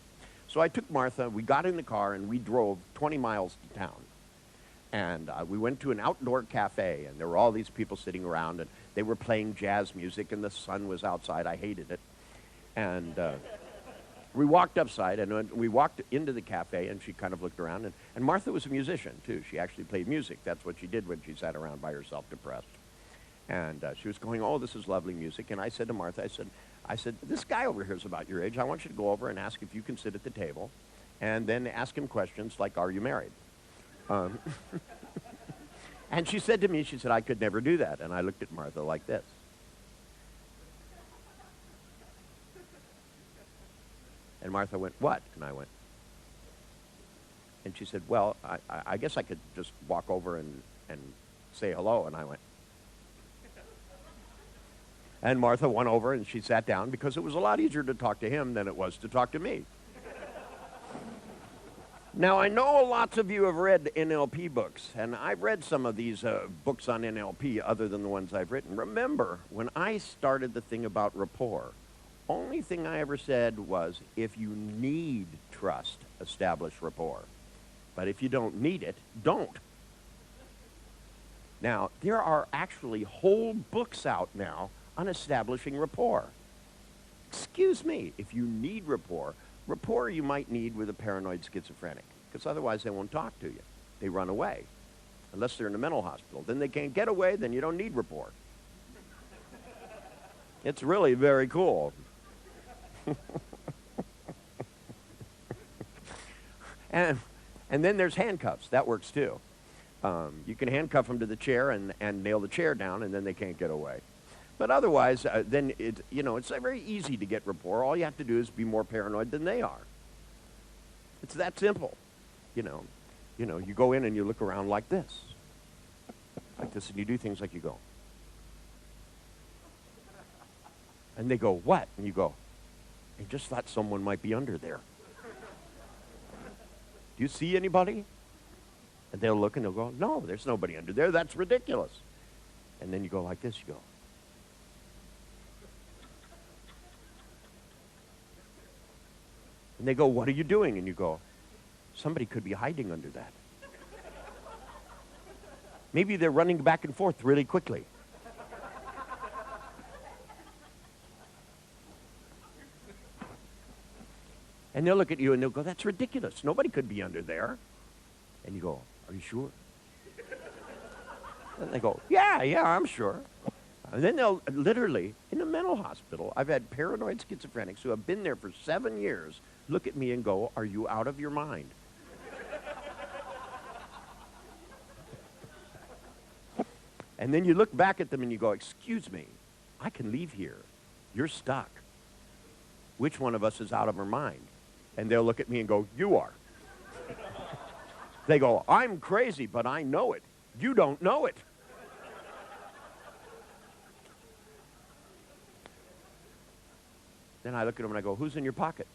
S1: So I took Martha, we got in the car, and we drove 20 miles to town. And we went to an outdoor cafe, and there were all these people sitting around, and they were playing jazz music, and the sun was outside. I hated it. And we walked upside, and we walked into the cafe, and she kind of looked around. And Martha was a musician, too. She actually played music. That's what she did when she sat around by herself depressed. And she was going, oh, this is lovely music. And I said to Martha, I said, this guy over here is about your age. I want you to go over and ask if you can sit at the table, and then ask him questions like, are you married? And she said to me, I could never do that. And I looked at Martha like this. And Martha went, what? And I went. And she said, well, I guess I could just walk over and say hello. And I went. And Martha went over and she sat down because it was a lot easier to talk to him than it was to talk to me. Now, I know lots of you have read NLP books, and I've read some of these books on NLP other than the ones I've written. Remember, when I started the thing about rapport, only thing I ever said was, if you need trust, establish rapport. But if you don't need it, don't. Now, there are actually whole books out now on establishing rapport. Excuse me, if you need rapport you might need with a paranoid schizophrenic, because otherwise they won't talk to you. They run away, unless they're in a mental hospital. Then they can't get away, then you don't need rapport. It's really very cool. And then there's handcuffs. That works too. You can handcuff them to the chair and nail the chair down, and then they can't get away. But otherwise, then it's very easy to get rapport. All you have to do is be more paranoid than they are. It's that simple. You go in and you look around like this, and you do things like you go. And they go, what? And you go, I just thought someone might be under there. Do you see anybody? And they'll look and they'll go, no, there's nobody under there. That's ridiculous. And then you go like this, you go. And they go, what are you doing? And you go, somebody could be hiding under that. Maybe they're running back and forth really quickly. And they'll look at you and they'll go, that's ridiculous. Nobody could be under there. And you go, are you sure? And they go, yeah, I'm sure. And then they'll literally, in a mental hospital, I've had paranoid schizophrenics who have been there for 7 years look at me and go, "Are you out of your mind?" And then you look back at them and you go, "Excuse me, I can leave here. You're stuck. Which one of us is out of our mind?" And they'll look at me and go, "You are." They go, "I'm crazy, but I know it. You don't know it." Then I look at them and I go, "Who's in your pocket?"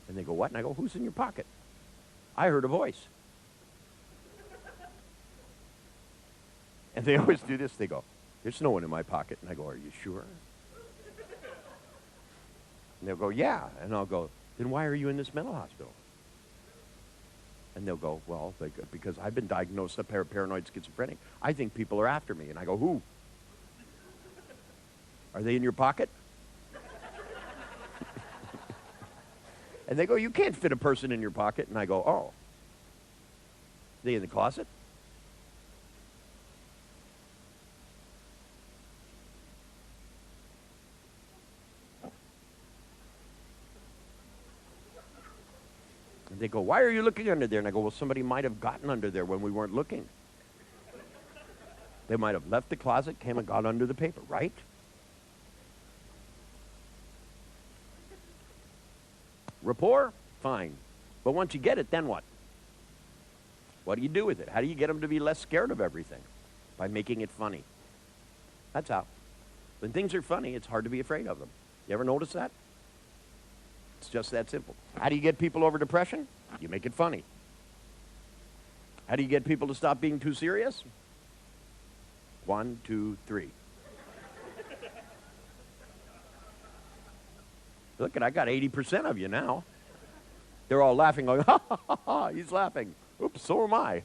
S1: And they go, "What?" And I go, "Who's in your pocket?" I heard a voice. And they always do this. They go, "There's no one in my pocket." And I go, "Are you sure?" And they'll go, "Yeah." And I'll go, "Then why are you in this mental hospital?" And they'll go, "Well, because I've been diagnosed as paranoid schizophrenic. I think people are after me." And I go, "Who? Are they in your pocket?" And they go, "You can't fit a person in your pocket." And I go, "Oh. Are they in the closet?" And they go, "Why are you looking under there?" And I go, "Well, somebody might have gotten under there when we weren't looking. They might have left the closet, came and got under the paper, right?" Rapport? Fine. But once you get it, then what? What do you do with it? How do you get them to be less scared of everything? By making it funny. That's how. When things are funny, it's hard to be afraid of them. You ever notice that? It's just that simple. How do you get people over depression? You make it funny. How do you get people to stop being too serious? 1, 2, 3. Look, I got 80% of you now. They're all laughing, going, "Ha, ha, ha, ha, he's laughing. Oops, so am I."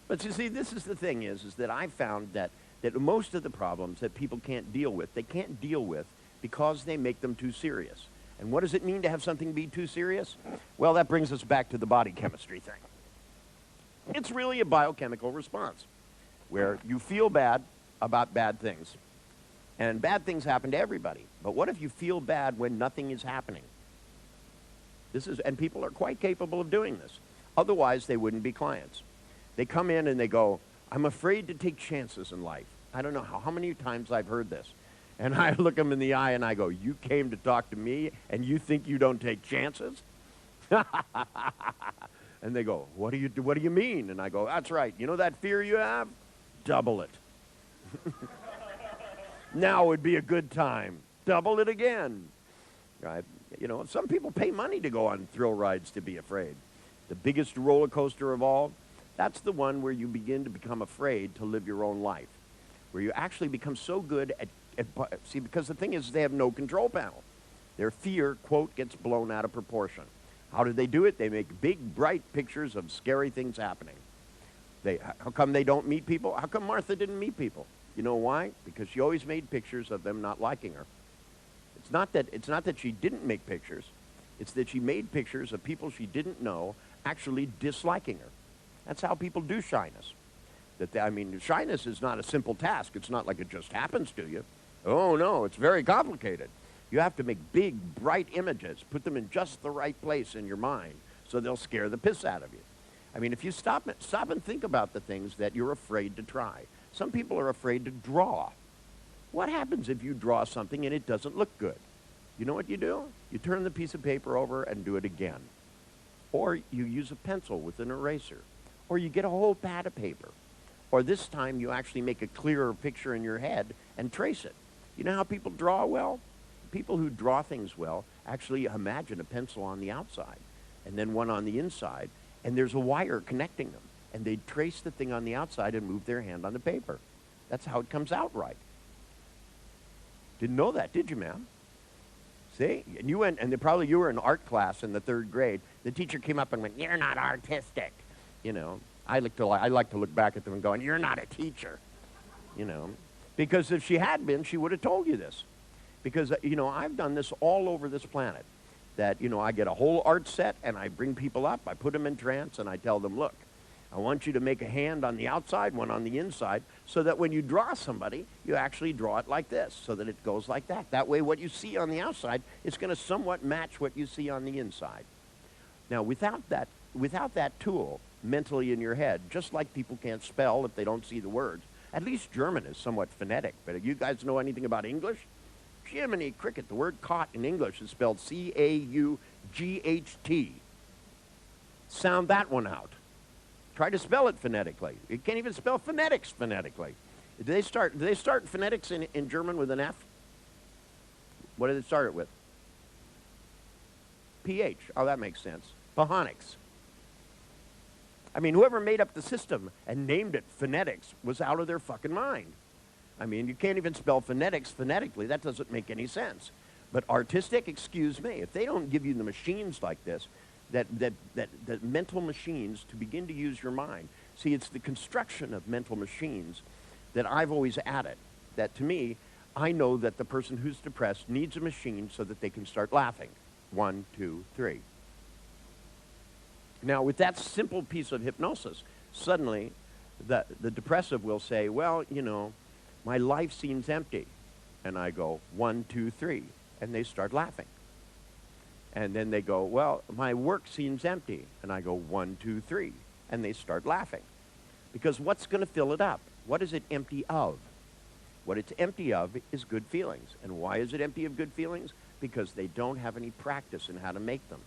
S1: But you see, this is the thing is that I found that most of the problems that people can't deal with, they can't deal with because they make them too serious. And what does it mean to have something be too serious? Well, that brings us back to the body chemistry thing. It's really a biochemical response where you feel bad about bad things. And bad things happen to everybody. But what if you feel bad when nothing is happening? And people are quite capable of doing this. Otherwise, they wouldn't be clients. They come in and they go, "I'm afraid to take chances in life." I don't know how many times I've heard this. And I look them in the eye and I go, "You came to talk to me and you think you don't take chances?" And they go, what do you mean?" And I go, "That's right. You know that fear you have? Double it." Now would be a good time. Double it again. Right? You know, some people pay money to go on thrill rides to be afraid. The biggest roller coaster of all, that's the one where you begin to become afraid to live your own life. Where you actually become so good at see, because the thing is they have no control panel. Their fear, quote, gets blown out of proportion. How do they do it? They make big, bright pictures of scary things happening. How come they don't meet people? How come Martha didn't meet people? You know why? Because she always made pictures of them not liking her. It's not that she didn't make pictures. It's that she made pictures of people she didn't know actually disliking her. That's how people do shyness. Shyness is not a simple task. It's not like it just happens to you. Oh, no, it's very complicated. You have to make big, bright images, put them in just the right place in your mind so they'll scare the piss out of you. I mean, if you stop and think about the things that you're afraid to try. Some people are afraid to draw. What happens if you draw something and it doesn't look good? You know what you do? You turn the piece of paper over and do it again. Or you use a pencil with an eraser. Or you get a whole pad of paper. Or this time you actually make a clearer picture in your head and trace it. You know how people draw well? People who draw things well actually imagine a pencil on the outside and then one on the inside, and there's a wire connecting them. And they trace the thing on the outside and move their hand on the paper. That's how it comes out right. Didn't know that, did you, ma'am? See? And you were in art class in the 3rd grade. The teacher came up and went, "You're not artistic." You know, I like to look back at them and go, "You're not a teacher." You know, because if she had been, she would have told you this. Because, I've done this all over this planet. That, I get a whole art set and I bring people up, I put them in trance and I tell them, "Look, I want you to make a hand on the outside, one on the inside, so that when you draw somebody, you actually draw it like this, so that it goes like that. That way what you see on the outside is going to somewhat match what you see on the inside. Now, without that tool mentally in your head, just like people can't spell if they don't see the words, at least German is somewhat phonetic. But if you guys know anything about English, Jiminy Cricket, the word caught in English is spelled C-A-U-G-H-T. Sound that one out. Try to spell it phonetically. You can't even spell phonetics phonetically. Do they start phonetics in German with an F? What did it start it with? PH. Oh, that makes sense. Phonics. I mean, whoever made up the system and named it phonetics was out of their fucking mind. I mean, you can't even spell phonetics phonetically. That doesn't make any sense. But artistic, excuse me, if they don't give you the machines like this, that mental machines to begin to use your mind. See, it's the construction of mental machines that I've always added. That to me, I know that the person who's depressed needs a machine so that they can start laughing. 1, 2, 3. Now, with that simple piece of hypnosis, suddenly the depressive will say, well, you know, my life seems empty. And I go, 1, 2, 3. And they start laughing. And then they go, well, my work seems empty. And I go, 1, 2, 3. And they start laughing. Because what's going to fill it up? What is it empty of? What it's empty of is good feelings. And why is it empty of good feelings? Because they don't have any practice in how to make them.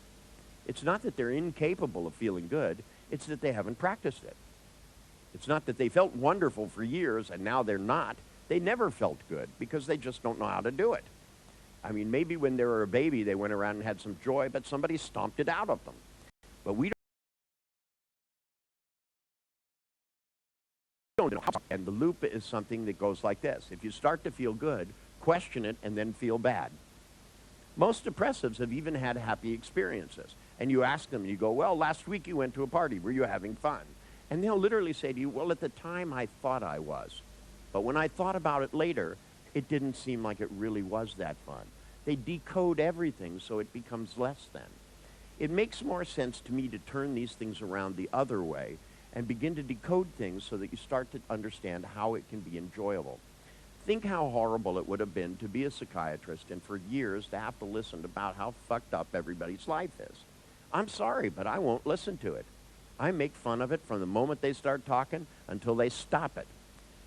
S1: It's not that they're incapable of feeling good. It's that they haven't practiced it. It's not that they felt wonderful for years and now they're not. They never felt good because they just don't know how to do it. I mean, maybe when they were a baby, they went around and had some joy, but somebody stomped it out of them. But we don't know how. And the loop is something that goes like this. If you start to feel good, question it, and then feel bad. Most depressives have even had happy experiences. And you ask them, and you go, well, last week you went to a party. Were you having fun? And they'll literally say to you, well, at the time I thought I was. But when I thought about it later, it didn't seem like it really was that fun. They decode everything so it becomes less than. It makes more sense to me to turn these things around the other way and begin to decode things so that you start to understand how it can be enjoyable. Think how horrible it would have been to be a psychiatrist and for years to have to listen about how fucked up everybody's life is. I'm sorry, but I won't listen to it. I make fun of it from the moment they start talking until they stop it.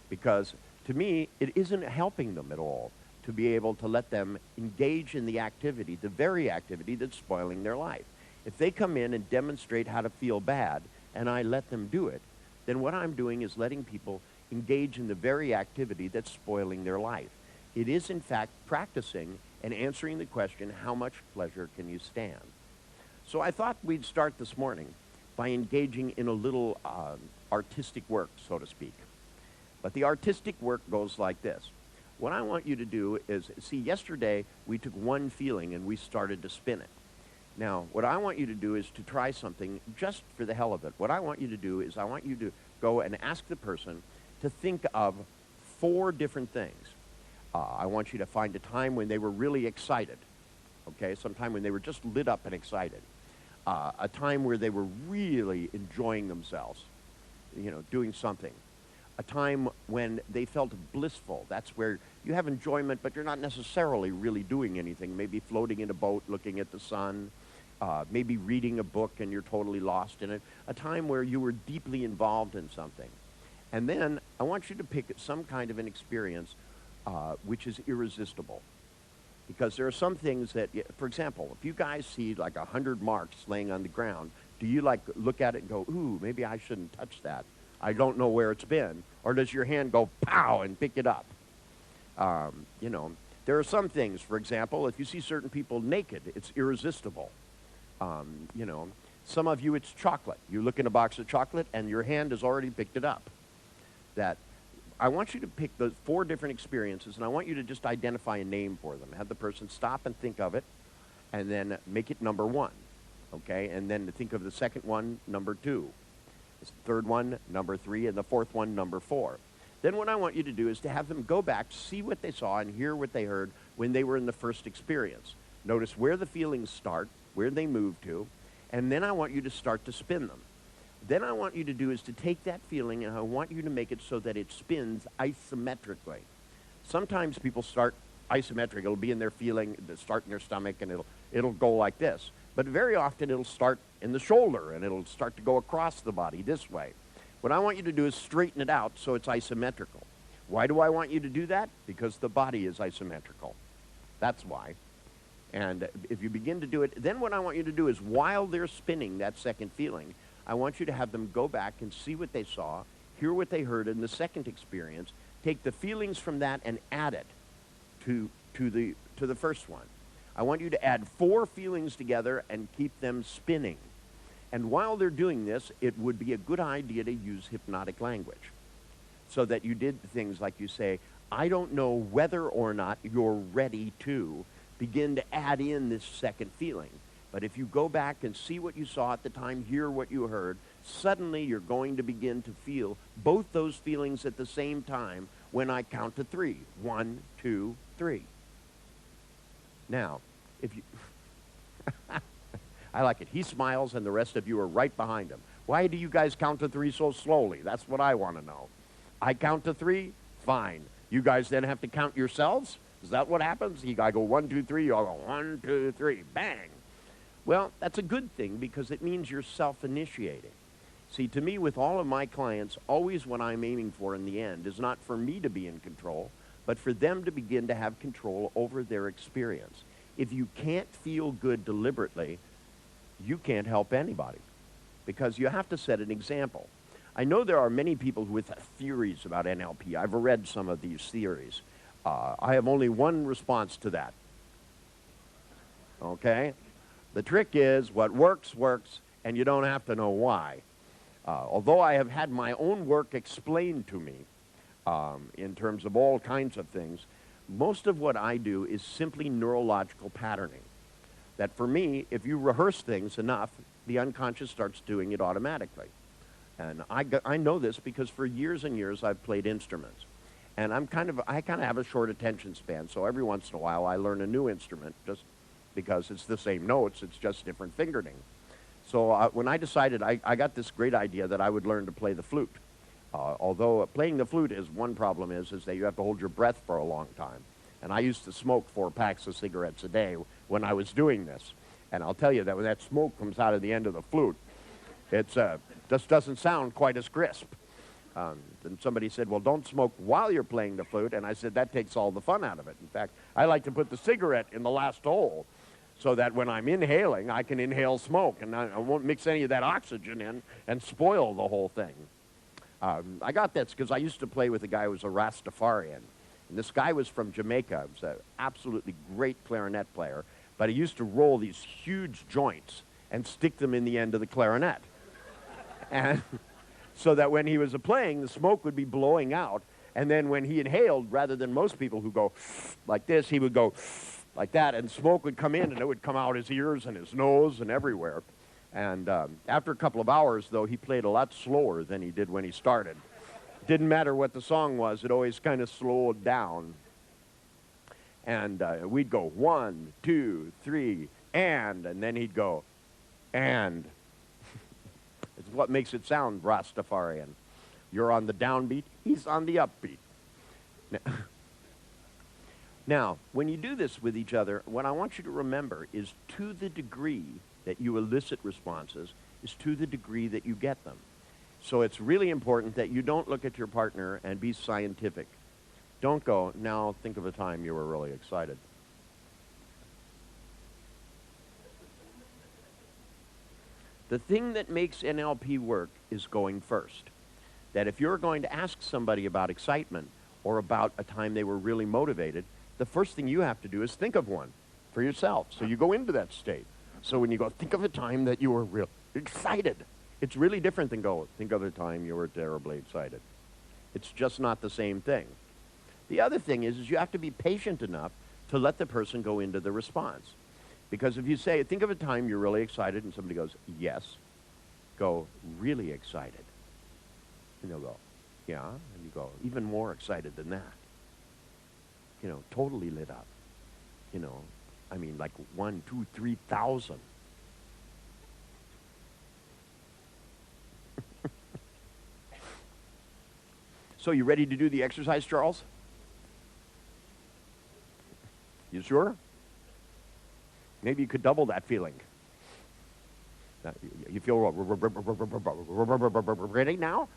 S1: Because to me, it isn't helping them at all to be able to let them engage in the activity, the very activity that's spoiling their life. If they come in and demonstrate how to feel bad, and I let them do it, then what I'm doing is letting people engage in the very activity that's spoiling their life. It is, in fact, practicing and answering the question, how much pleasure can you stand? So I thought we'd start this morning by engaging in a little artistic work, so to speak. But the artistic work goes like this. What I want you to do is, see, yesterday we took one feeling and we started to spin it. Now, what I want you to do is to try something just for the hell of it. What I want you to do is I want you to go and ask the person to think of 4 different things. I want you to find a time when they were really excited, okay? Sometime when they were just lit up and excited. A time where they were really enjoying themselves, you know, doing something. A time when they felt blissful. That's where you have enjoyment, but you're not necessarily really doing anything. Maybe floating in a boat, looking at the sun, maybe reading a book and you're totally lost in it. A time where you were deeply involved in something. And then I want you to pick some kind of an experience which is irresistible. Because there are some things that, for example, if you guys see like 100 marks laying on the ground, do you like look at it and go, ooh, maybe I shouldn't touch that. I don't know where it's been. Or does your hand go pow and pick it up? You know, there are some things, for example, if you see certain people naked, it's irresistible. You know, some of you, it's chocolate. You look in a box of chocolate and your hand has already picked it up. That I want you to pick those 4 different experiences and I want you to just identify a name for them. Have the person stop and think of it and then make it number 1, okay? And then think of the second one, number 2. The third one, number 3, and the fourth one, number 4. Then what I want you to do is to have them go back, see what they saw and hear what they heard when they were in the first experience. Notice where the feelings start, where they move to, and then I want you to start to spin them. Then I want you to do is to take that feeling and I want you to make it so that it spins isometrically. Sometimes people start isometric. It'll be in their feeling, start in their stomach, and it'll go like this. But very often it'll start in the shoulder, and it'll start to go across the body this way. What I want you to do is straighten it out so it's isometrical. Why do I want you to do that? Because the body is isometrical. That's why. And if you begin to do it, then what I want you to do is while they're spinning that second feeling, I want you to have them go back and see what they saw, hear what they heard in the second experience, take the feelings from that and add it to the first one. I want you to add 4 feelings together and keep them spinning. And while they're doing this, it would be a good idea to use hypnotic language so that you did things like you say, I don't know whether or not you're ready to begin to add in this second feeling. But if you go back and see what you saw at the time, hear what you heard, suddenly you're going to begin to feel both those feelings at the same time when I count to 3. 1, 2, 3. Now, if you... I like it. He smiles and the rest of you are right behind him. Why do you guys count to 3 so slowly? That's what I want to know. I count to 3? Fine. You guys then have to count yourselves? Is that what happens? I go 1, 2, 3, you all go 1, 2, 3, bang. Well, that's a good thing because it means you're self-initiating. See, to me, with all of my clients, always what I'm aiming for in the end is not for me to be in control, but for them to begin to have control over their experience. If you can't feel good deliberately, you can't help anybody because you have to set an example. I know there are many people with theories about NLP. I've read some of these theories. I have only one response to that. Okay? The trick is what works, works, and you don't have to know why. Although I have had my own work explained to me in terms of all kinds of things, most of what I do is simply neurological patterning. That for me, if you rehearse things enough, the unconscious starts doing it automatically. And I know this because for years and years I've played instruments. And I kind of have a short attention span, so every once in a while I learn a new instrument just because it's the same notes, it's just different fingering. So when I decided, I got this great idea that I would learn to play the flute. Although playing the flute is one problem is that you have to hold your breath for a long time. And I used to smoke 4 packs of cigarettes a day when I was doing this. And I'll tell you that when that smoke comes out of the end of the flute, it just doesn't sound quite as crisp. Then somebody said, well, don't smoke while you're playing the flute. And I said, that takes all the fun out of it. In fact, I like to put the cigarette in the last hole so that when I'm inhaling, I can inhale smoke. And I won't mix any of that oxygen in and spoil the whole thing. I got this because I used to play with a guy who was a Rastafarian. And this guy was from Jamaica. He was an absolutely great clarinet player. But he used to roll these huge joints and stick them in the end of the clarinet. And so that when he was playing, the smoke would be blowing out. And then when he inhaled, rather than most people who go like this, he would go like that, and smoke would come in, and it would come out his ears and his nose and everywhere. And after a couple of hours, though, he played a lot slower than he did when he started. Didn't matter what the song was, it always kind of slowed down. And we'd go 1, 2, 3, and then he'd go, and. It's what makes it sound Rastafarian. You're on the downbeat, he's on the upbeat. Now, when you do this with each other, what I want you to remember is to the degree that you elicit responses is to the degree that you get them. So it's really important that you don't look at your partner and be scientific. Don't go, now think of a time you were really excited. The thing that makes NLP work is going first. That if you're going to ask somebody about excitement or about a time they were really motivated, the first thing you have to do is think of one for yourself. So you go into that state. So when you go, think of a time that you were real excited. It's really different than go, think of a time you were terribly excited. It's just not the same thing. The other thing is you have to be patient enough to let the person go into the response. Because if you say, think of a time you're really excited, and somebody goes, yes, go, really excited. And they'll go, yeah, and you go, even more excited than that. You know, totally lit up. You know, I mean, like 1, 2, 3,000. So you ready to do the exercise, Charles? You sure? Maybe you could double that feeling. You feel ready now?